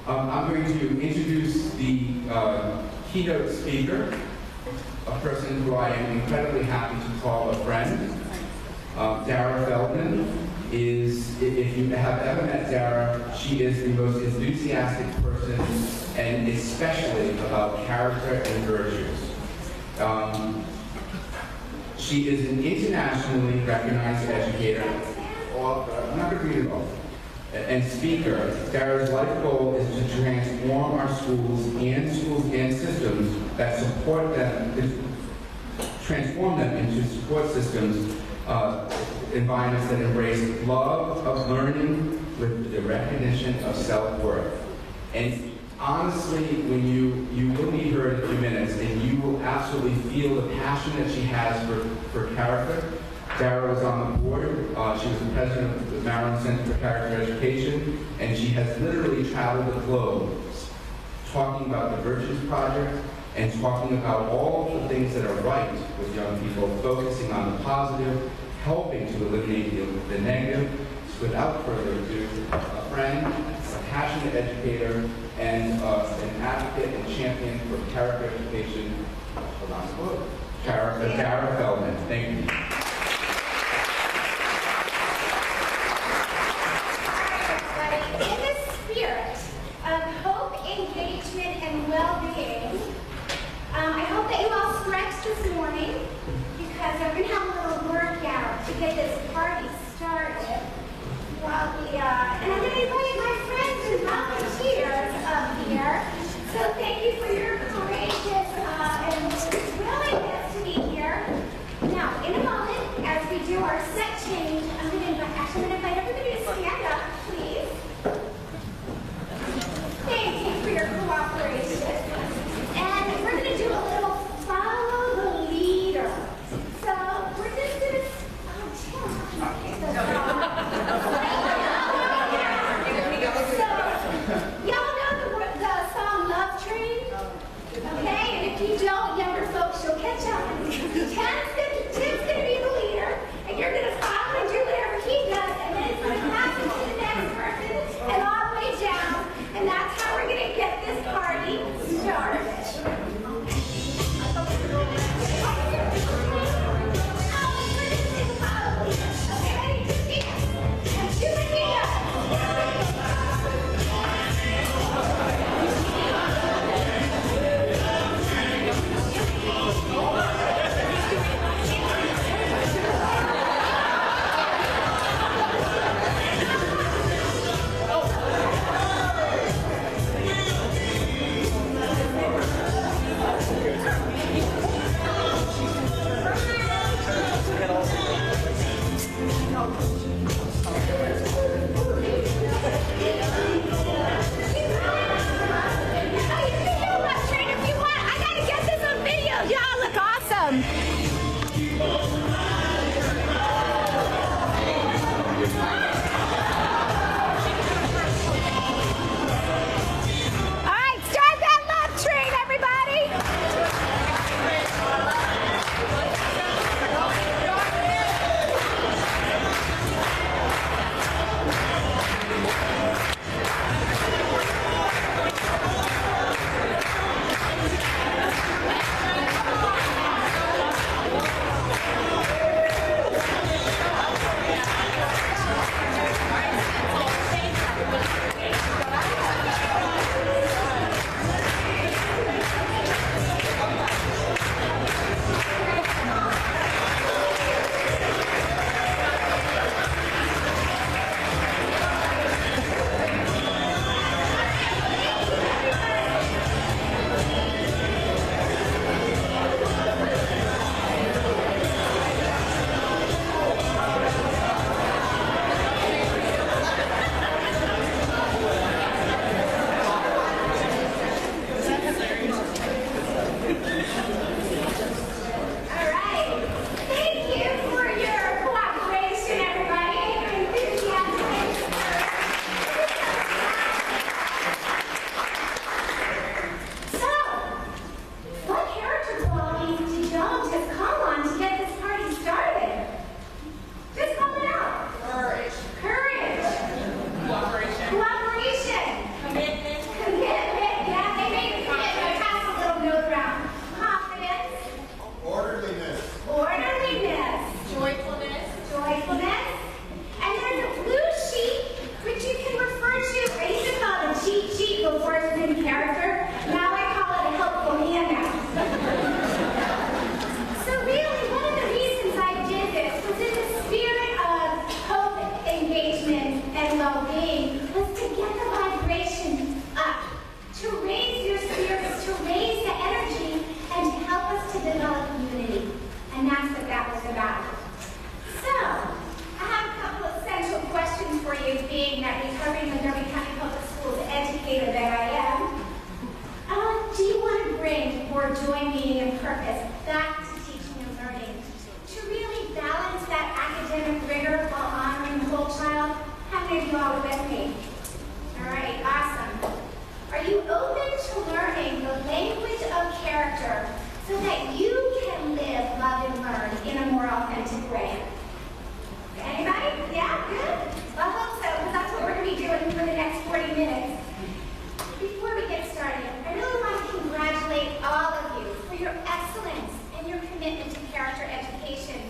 I'm going to introduce the keynote speaker, a person who I am incredibly happy to call a friend. Dara Feldman is, if you have ever met Dara, she is the most enthusiastic person, and especially about character and virtues. She is an internationally recognized educator, I'm not going to read it all, and speaker. Dara's life goal is to transform our schools and systems that support them, transform them into support systems, environments that embrace love of learning with the recognition of self-worth. And honestly, when you will meet her in a few minutes, and you will absolutely feel the passion that she has for character. Dara was on the board. She was the president of the Maryland Center for Character Education, and she has literally traveled the globe talking about the Virtues Project and talking about all the things that are right with young people, focusing on the positive, helping to eliminate the negative. So without further ado, a friend, a passionate educator, and an advocate and champion for character education around the globe. Dara Feldman, thank you. In the spirit of hope, engagement, and well-being, I hope that you all stretched this morning, because we're going to have a little workout to get this party started. And I'm going to invite my friends and volunteers up here. So thank you for your courageous and willingness to be here. Now, in a moment, well-being was to get the vibration up, to raise your spirits, to raise the energy, and to help us to develop unity. And that's what that was about. So, I have a couple of central questions for you, being that recovering Montgomery County Public Schools educator that I am. Do you want to bring more joy, meaning, and purpose back to teaching and learning? To really balance that academic rigor while honoring the whole child? How many of you all are with me? All right, awesome. Are you open to learning the language of character so that you can live, love, and learn in a more authentic way? Anybody? Yeah, good? Well, I hope so, because that's what we're going to be doing for the next 40 minutes. Before we get started, I really want to congratulate all of you for your excellence and your commitment to character education.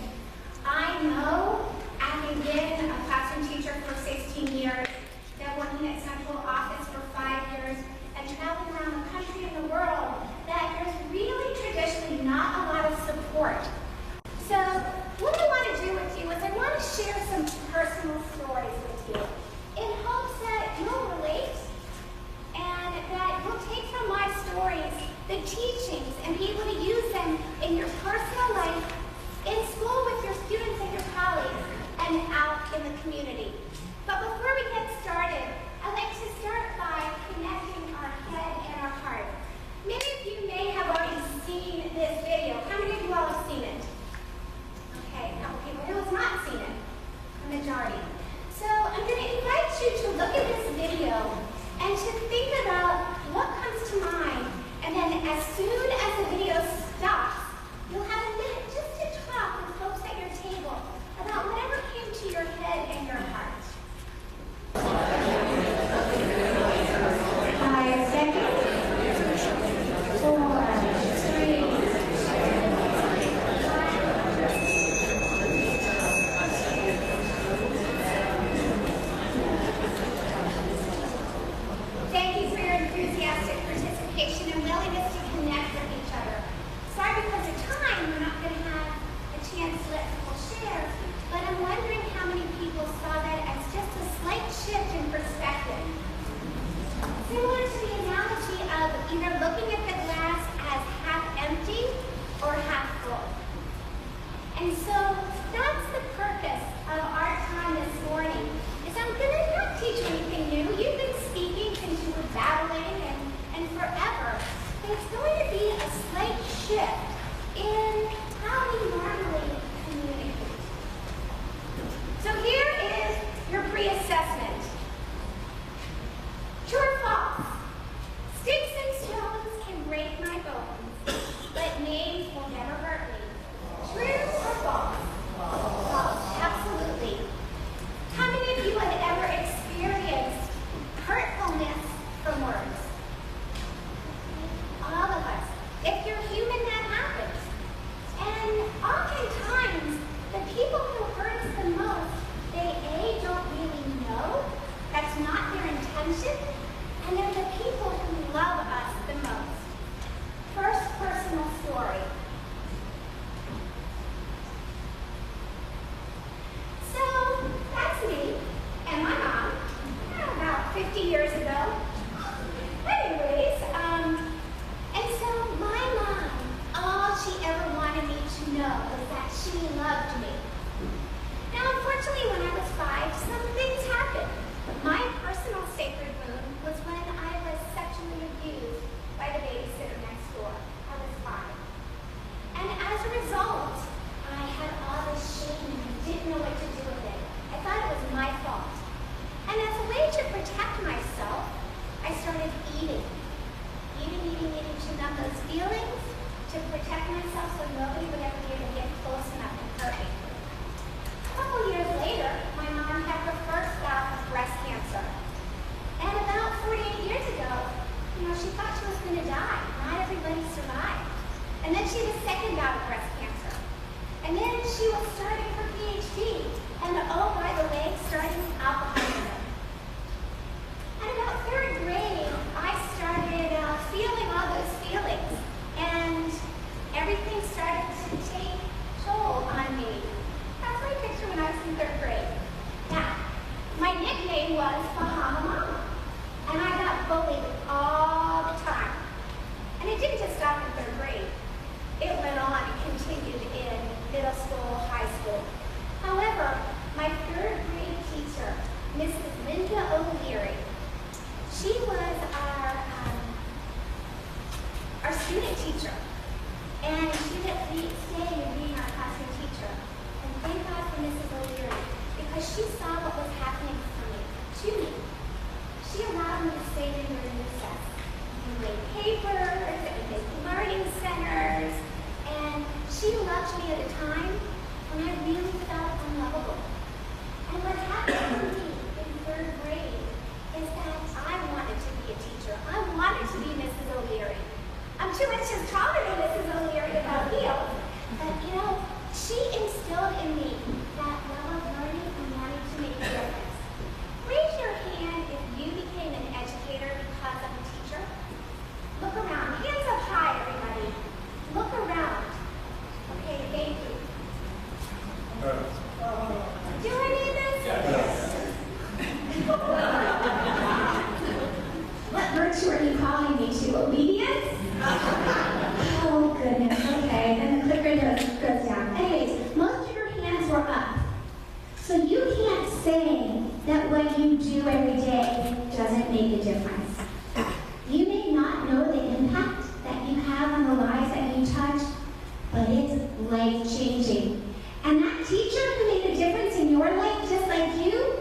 I know, having been a classroom teacher for 16 years, then working at central office for 5 years, and traveling around the country and the world, that there's really traditionally not a lot of support. So what I want to do with you is I want to share some personal stories with you in hopes that you'll relate and that you'll take from my stories the teachings and be able to use them in your personal life, in school with your students and your colleagues, and out in the community. But before we get started, I'd like to start by connecting our head and our heart. Many of you may have already seen this video. How many of you all have seen it? Okay, a couple people who have not seen it, a majority. So I'm going to invite you to look at this video and to think about what comes to mind. And then as soon as the video stops, you'll have a minute just to talk with folks at your table about whatever came to your head and your heart. 5 seconds. 4, 3, Thank you for your enthusiastic participation and willingness to connect with each other. Sorry we couldn't What virtue are you calling me to? Obedience? Oh, goodness. Okay, then the clicker goes down. Anyways, most of your hands were up. So you can't say that what you do every day doesn't make a difference. You may not know the impact that you have on the lives that you touch, but it's life-changing. And that teacher who made a difference in your life just like you,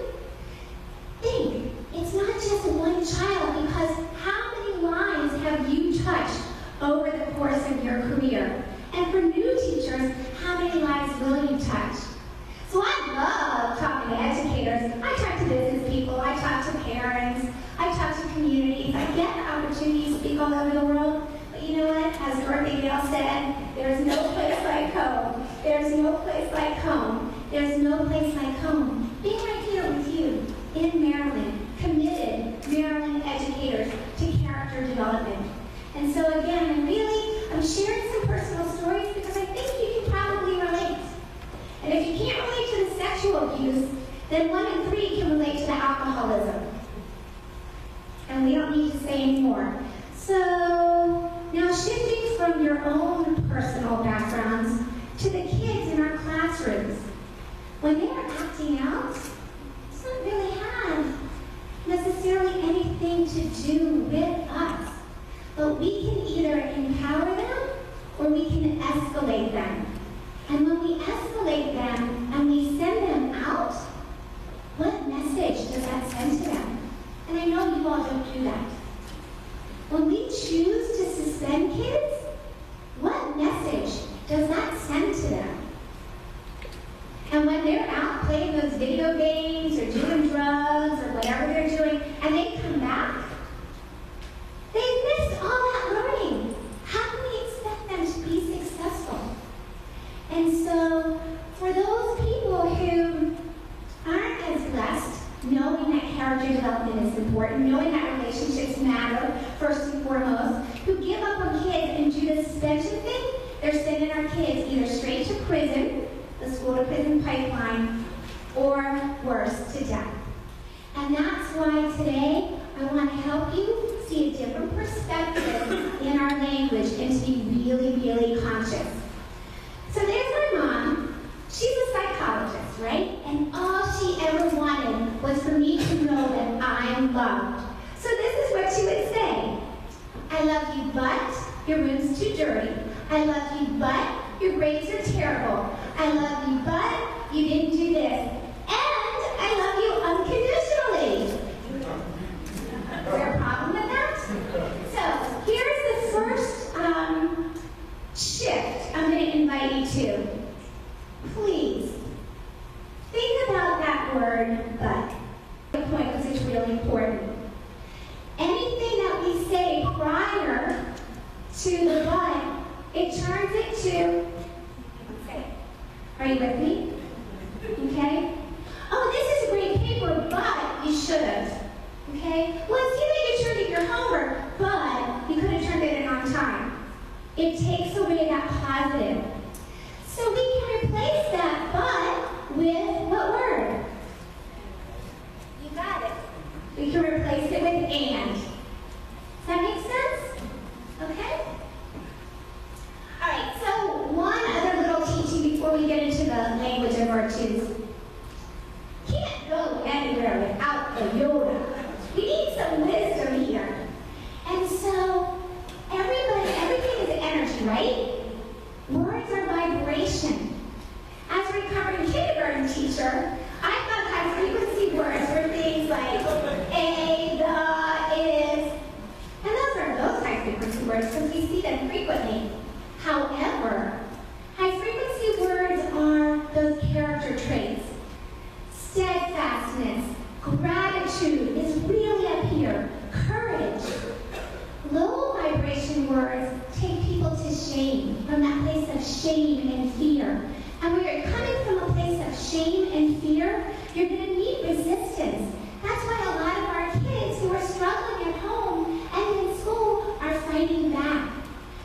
think, it's not just one child, because how many lives have you touched over the course of your career? And for new teachers, how many lives will you touch? So I love talking to educators. I talk to business people, I talk to parents, I talk to communities. I get the opportunity to speak all over the world. But you know what? As Dorothy Gale said, there's no place like home. There's no place like home. There's no place like home. Being right here with you in Maryland, committed Maryland educators to character development. And so again, I'm sharing some personal stories because I think you can probably relate. And if you can't relate to the sexual abuse, then 1 in 3 can relate to the alcoholism. And we don't need to say any more. So, now shifting from your own personal backgrounds to the kids in our classrooms. When they are acting out, it doesn't really have necessarily anything to do with us. But we can either empower them or we can escalate them. And when we escalate them and we send them out, what message does that send to them? And I know you all don't do that. When we choose to suspend kids, what message does that send to them? And when they're out playing those video games or doing drugs or whatever they're doing, and they come back, they've missed all that learning. How can we expect them to be successful? And so, for those people who aren't as blessed, knowing that character development is important, knowing that relationships matter, first and foremost, who give up on kids and do the suspension thing, they're sending our kids either straight to prison, the school-to-prison pipeline, or worse, to death. And that's why today I want to help you see a different perspective in our language and to be really, really conscious. So there's my mom. She's a psychologist, right? And all she ever wanted was for me to know that I'm loved. So this is what she would say. I love you, but your room's too dirty. I love you, but your grades are terrible. I love you, but you didn't do this. And I love you unconditionally. Is there a problem with that? So here's the first shift I'm going to invite you to. Please, think about that word, but. The point because it's really important. Anything that we say prior to the but, it turns it to, are you with me? Okay? Oh, this is a great paper, but you should have. Okay? Well, it's good that you turned in your homework, but you could have turned it in on time. It takes away that positive. So we can replace that but with what word? You got it. We can replace it with and. Does that make sense? Okay? Alright, so one other little teaching before we get into the language of virtues. Can't go anywhere without the Yoda. We need some wisdom here. And so, everything is energy, right? Words are vibration. As a recovering kindergarten teacher, I thought high-frequency words were things like a, the, is, and those are those high-frequency words because we see them frequently. However, high-frequency words are those character traits. Steadfastness, gratitude is really up here. Courage. Low vibration words take people to shame, from that place of shame and fear. And when you're coming from a place of shame and fear, you're going to meet resistance. That's why a lot of our kids who are struggling at home and in school are fighting back.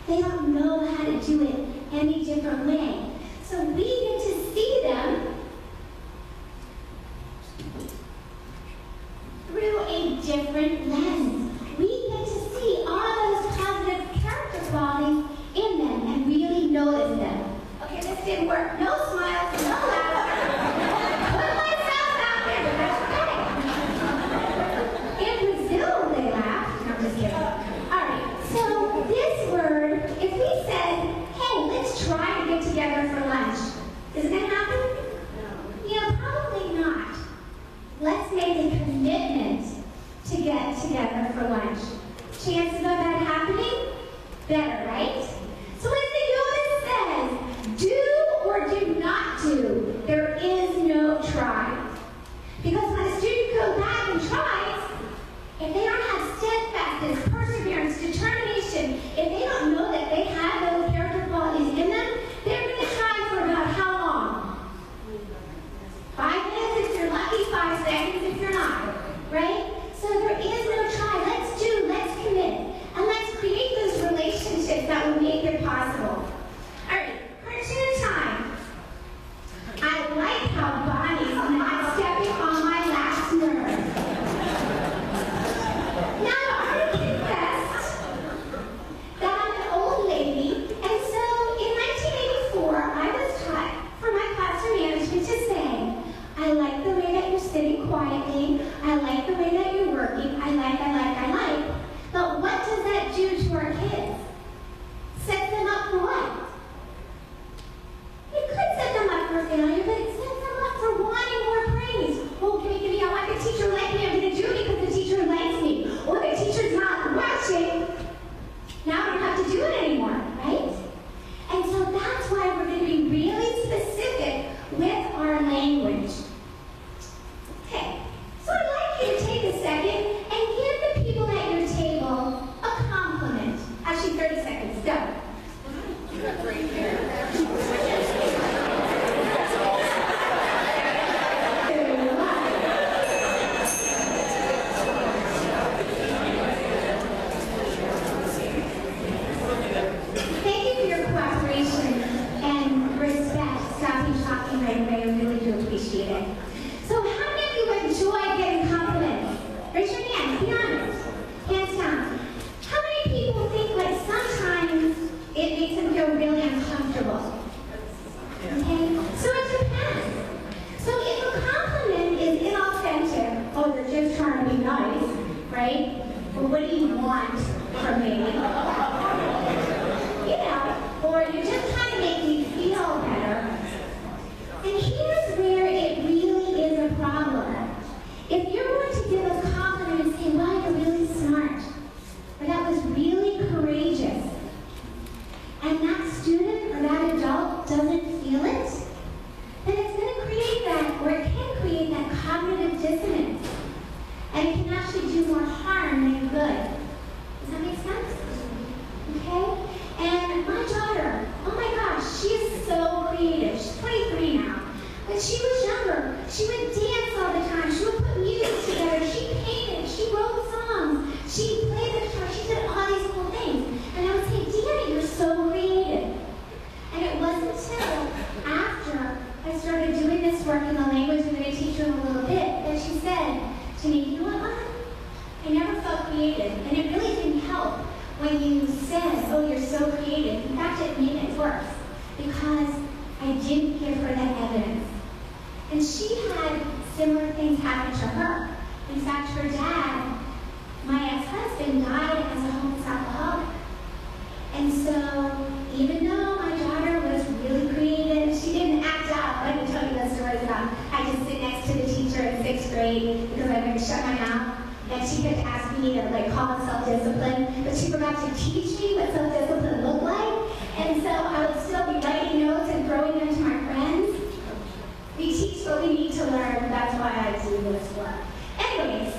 They don't know how to do it any different way. So we get to see them different lens. We get to see all those positive character qualities in them and really notice them. Okay, this didn't work. No smiles, no laughter. Put myself out there, but that's okay. In Brazil, they laughed. No, I'm just kidding. All right, so this word, if we said, hey, let's try to get together for lunch, is it going to happen? No. Yeah, probably not. Let's make a commitment to get together for lunch. Chances of that happening? Better, right? So as the notice says, do or do not do. There is no try. Because when a student goes back and tries, if they don't have steadfastness, perseverance, determination, if they don't know that they have those character qualities in them, they're going to try for about how long? 5 minutes if you're lucky, 5 seconds if you're not, right? So there is no try. Let's do, let's commit, and let's create those relationships that will make it possible. All right, cartoon time. I like how Bonnie's not stepping on my last nerve. Now, I confessed that I'm an old lady, and so in 1984, I was taught for my classroom management to say, I like the way that you're sitting quietly, I like the way that you're working, I like. But what does that do to our kids? Set them up for what? It could set them up for failure, but it sets them up for wanting more praise. Oh, give me, I want the teacher to like me, I'm going to do it because the teacher likes me. Or the teacher's not watching. Now I don't have to do it anymore, right? And so that's why we're going to be really specific with our language. Okay, so I'd like you to take a second and give the people at your table a compliment. Actually, 30 seconds, go. You got great hair. Thank you for your cooperation and respect. Stopping talking right away, I really do appreciate it. So how many of you enjoy getting compliments? Raise your hand, be honest. Hands down. How many people think like sometimes it makes them feel really uncomfortable? Okay? So it depends. So if a compliment is inauthentic, oh, they're just trying to be nice, right? Well, what do you want from me? You know, or you're just trying to make me feel better. And here's where it really is a problem. If you're going to give a compliment and say, wow, you're really smart, or that was really courageous, and that student or that adult doesn't feel it, then it's going to create that, or it can create that cognitive dissonance. And it can actually do more harm than good. Does that make sense? Okay? And my daughter, oh my gosh, she is so creative. She's 23 now. When she was younger, she would dance all the time. She would put music together. She painted. She wrote songs. She played the guitar. She did all these cool things. And I would say, Deanna, you're so creative. And it wasn't until after I started doing this work in the language, I'm going to teach her in a little bit, that she said to me, you know what, Mom? I never felt creative. And it really didn't help when you said, oh, you're so creative. In fact, it made it worse because I didn't give her that evidence. And she had similar things happen to her. In fact, her dad, my ex-husband, died as a homeless alcoholic. And so, even though my daughter was really creative, she didn't act out. Let me tell you those stories about I just sit next to the teacher in 6th grade because I wouldn't shut my mouth. And she kept asking me to call it self-discipline, but she forgot to teach me what self-discipline looked like. And so I would still be writing notes and throwing them to my friends. We teach what we need to learn. That's why I do this work. Anyways,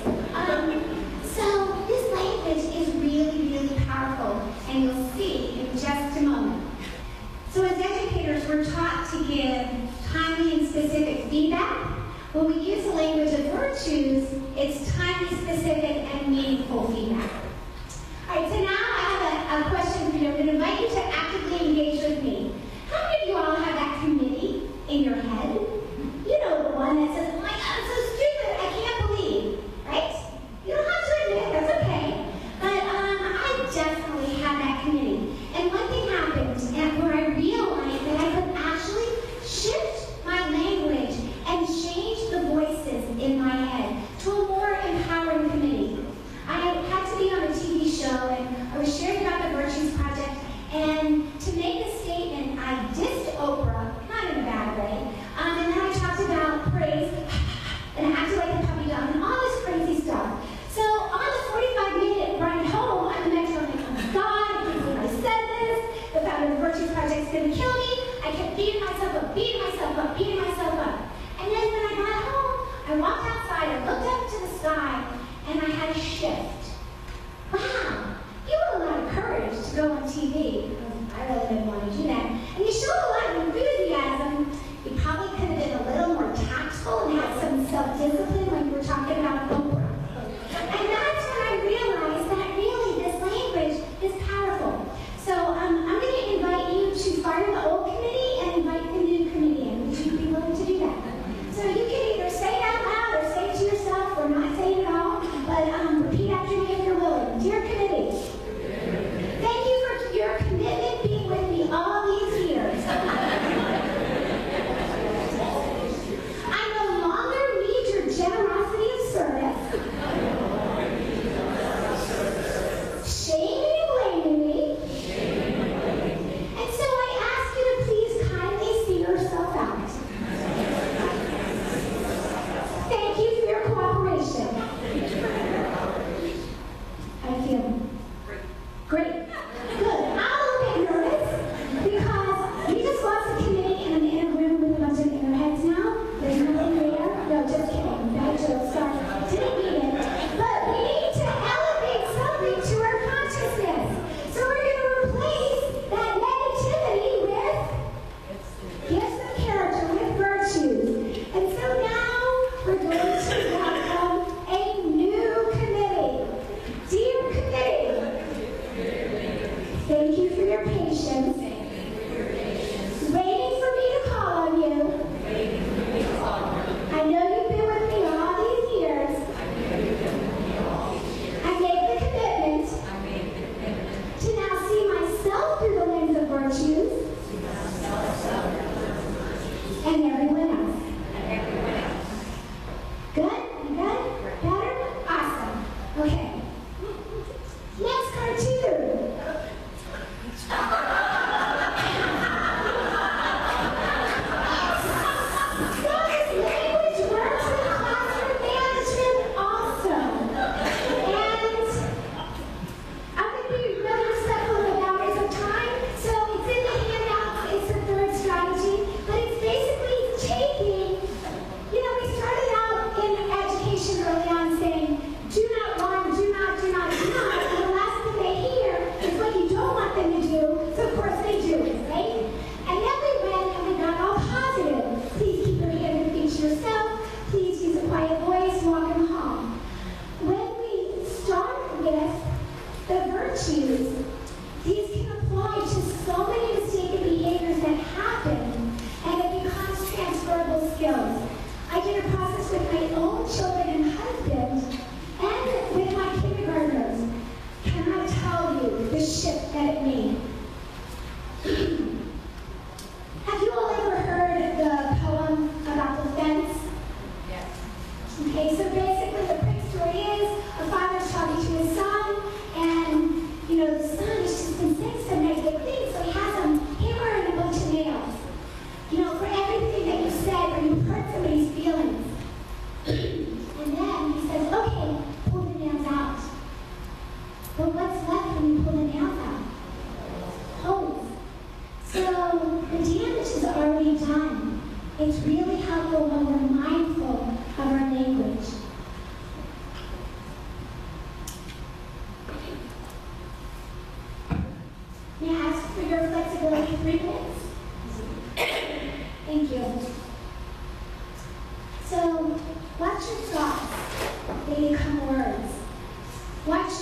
so this language is really, really powerful, and you'll see in just a moment. So as educators, we're taught to give timely and specific feedback. When we use the language of virtues, it's timely, specific, and meaningful feedback. All right, so now I have a question for you. I'm going to invite you to actively engage with me. How many of you all have that committee in your head? You know the one that says, oh my God, I'm so stupid, I can't believe, right? You don't have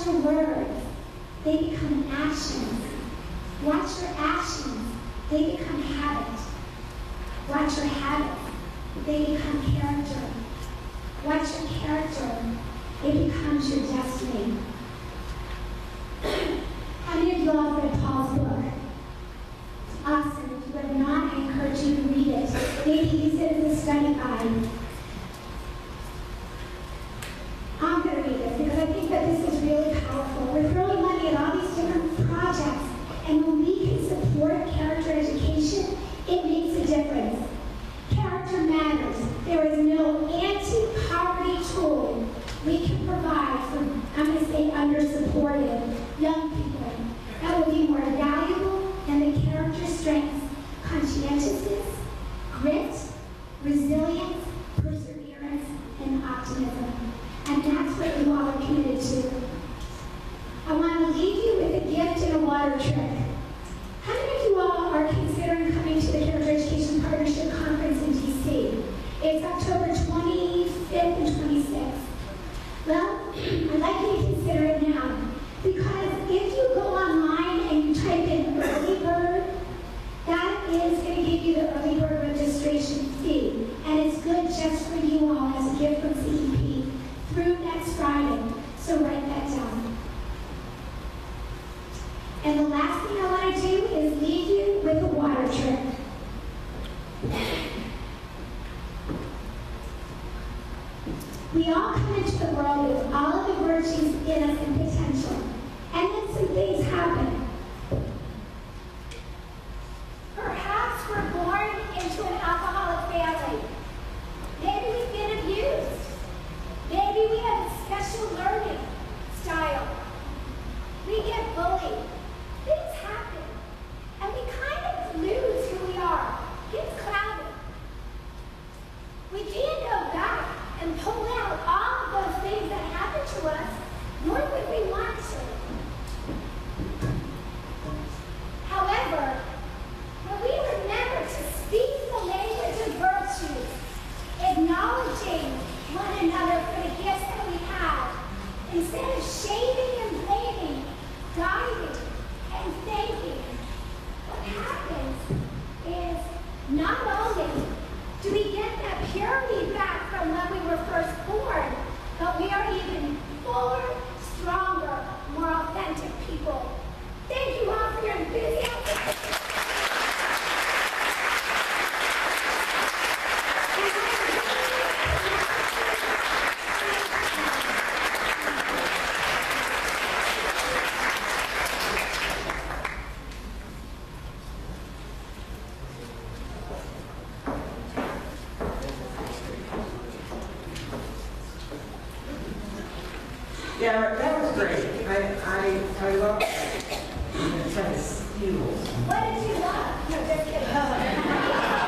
watch your words, they become actions. Watch your actions, they become habit. Watch your habits, they become character. Watch your character, it becomes your destiny. How many of you all have read Paul's book? It's awesome. If you have not, I encourage you to read it. Maybe use it as a study guide. I'm going to read this because I think that this is really powerful. We're throwing money at all these different projects, and when we can support character education, it makes a difference. Character matters. There is no anti-poverty tool we can provide for, I'm going to say, under-supported young people that will be more valuable than the character strengths, conscientiousness, grit, resilience, perseverance, and optimism. And that's what you all are committed to. I want to leave you with a gift and a water trick. How many of you all are considering coming to the Character Education Partnership Conference in DC? It's October 25th and 26th. Well, I'd like you to consider it now. Because if you go online and you type in early bird, that is going to give you the early bird registration fee. And it's good just for you all as a gift from CEP through next Friday. So write that down. And the last thing I want to do is leave you with a water trick. We all come into the world with all of the virtues in us and potential. And then some things happen. Perhaps we're born into an alcoholic family. Maybe we've been abused. Maybe we have a special learning style. We get bullied. Things happen. And we kind of lose who we are. It's clouded. We can't go back and pull out all of those things that happened to us, nor would we want to. However, when we remember to speak the language of virtues, acknowledging one another for the gifts that we have, instead of shaming and blaming, guiding and thanking, what happens is not only do we get that purity back from when we were first born, but we are even fuller, stronger, more authentic people. Thank you all for your enthusiasm. Yeah, that was great. I love that. It's like a steal. What did you love? No, just kidding.